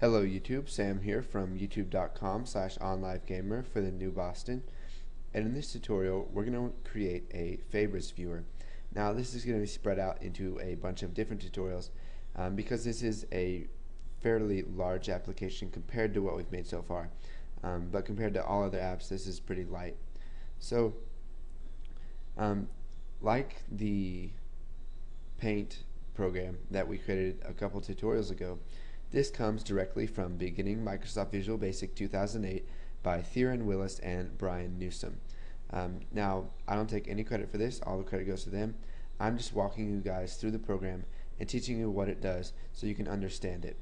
Hello YouTube, Sam here from youtube.com/onlivegamer for the New Boston. And in this tutorial, we're going to create a favorites viewer. Now this is going to be spread out into a bunch of different tutorials because this is a fairly large application compared to what we've made so far. But compared to all other apps, this is pretty light. So, like the Paint program that we created a couple tutorials ago, this comes directly from Beginning Microsoft Visual Basic 2008 by Theron Willis and Brian Newsom. Now, I don't take any credit for this. All the credit goes to them. I'm just walking you guys through the program and teaching you what it does so you can understand it.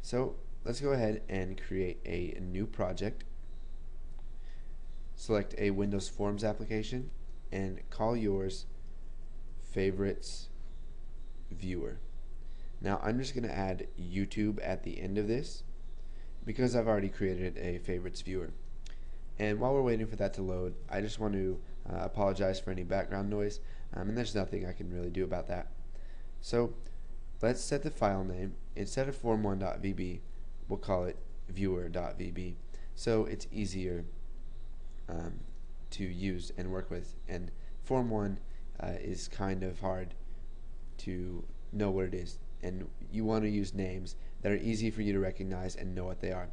So, let's go ahead and create a new project. Select a Windows Forms application and call yours Favorites Viewer. Now I'm just going to add YouTube at the end of this because I've already created a favorites viewer. And while we're waiting for that to load, I just want to apologize for any background noise, and there's nothing I can really do about that. So let's set the file name. Instead of form1.vb, we'll call it viewer.vb, so it's easier to use and work with. And form1 is kind of hard to know what it is, and you want to use names that are easy for you to recognize and know what they are.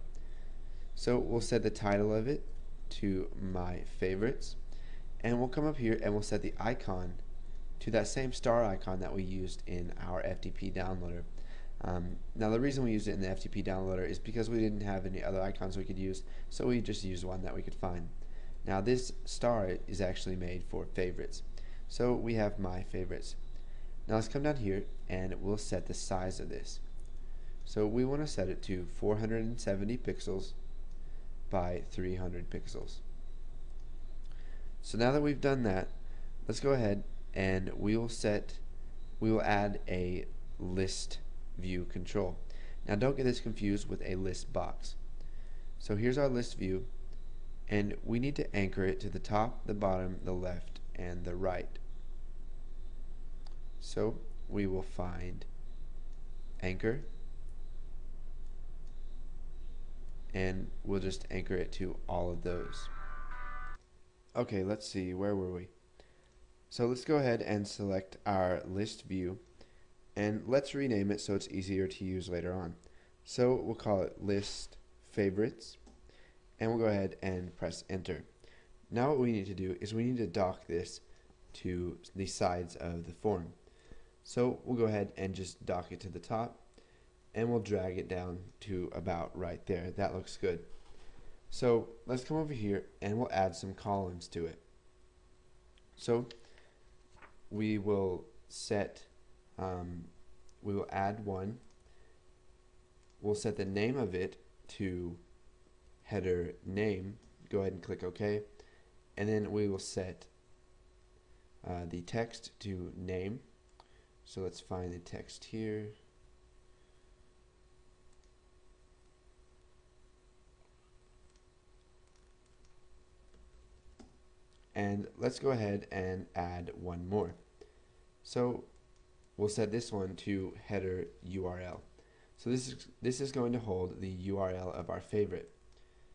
So we'll set the title of it to my favorites, and we'll come up here and we'll set the icon to that same star icon that we used in our FTP downloader. Now the reason we used it in the FTP downloader is because we didn't have any other icons we could use, so we just used one that we could find. Now this star is actually made for favorites, so we have my favorites. Now let's come down here and we'll set the size of this. So we want to set it to 470 pixels by 300 pixels. So now that we've done that, let's go ahead and we will add a list view control. Now don't get this confused with a list box. So here's our list view, and we need to anchor it to the top, the bottom, the left, and the right. So we will find anchor, and we'll just anchor it to all of those. Okay, let's see, where were we? So let's go ahead and select our list view, and let's rename it so it's easier to use later on. So we'll call it list favorites, and we'll go ahead and press enter. Now what we need to do is we need to dock this to the sides of the form. So we'll go ahead and just dock it to the top, and we'll drag it down to about right there. That looks good. So let's come over here and we'll add some columns to it. So we will add one. We'll set the name of it to header name. Go ahead and click OK, and then we will set the text to name. So let's find the text here. And let's go ahead and add one more. So we'll set this one to header URL. So this is going to hold the URL of our favorite.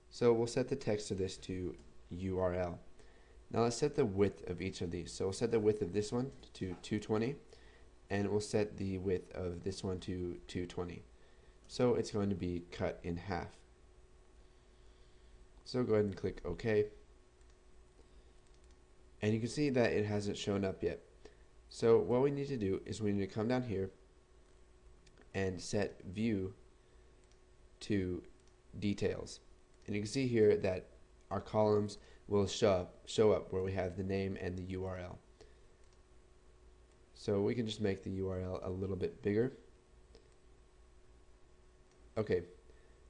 So we'll set the text of this to URL. Now let's set the width of each of these. So we'll set the width of this one to 220. And we'll set the width of this one to 220. So it's going to be cut in half. So go ahead and click OK. And you can see that it hasn't shown up yet. So what we need to do is we need to come down here and set view to details. And you can see here that our columns will show up where we have the name and the URL. So we can just make the URL a little bit bigger. Okay,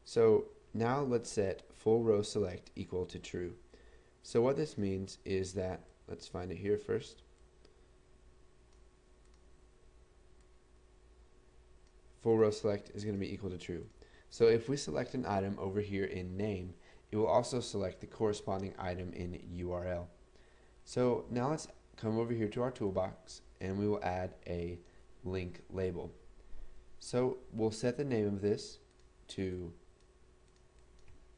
so now let's set full row select equal to true. So what this means is that, let's find it here first. Full row select is going to be equal to true. So if we select an item over here in name, it will also select the corresponding item in URL. So now let's come over here to our toolbox and we will add a link label. So we'll set the name of this to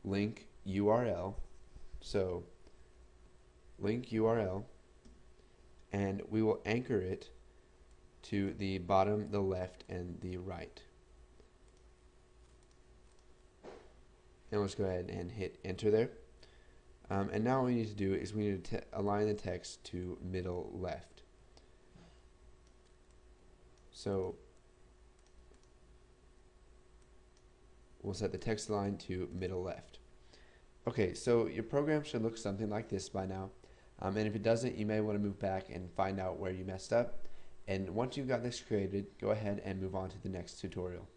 link URL. So link URL, and we will anchor it to the bottom, the left, and the right. And let's go ahead and hit enter there. And now what we need to do is we need to align the text to middle left. So we'll set the text line to middle left. Okay, so your program should look something like this by now. And if it doesn't, you may want to move back and find out where you messed up. And once you've got this created, go ahead and move on to the next tutorial.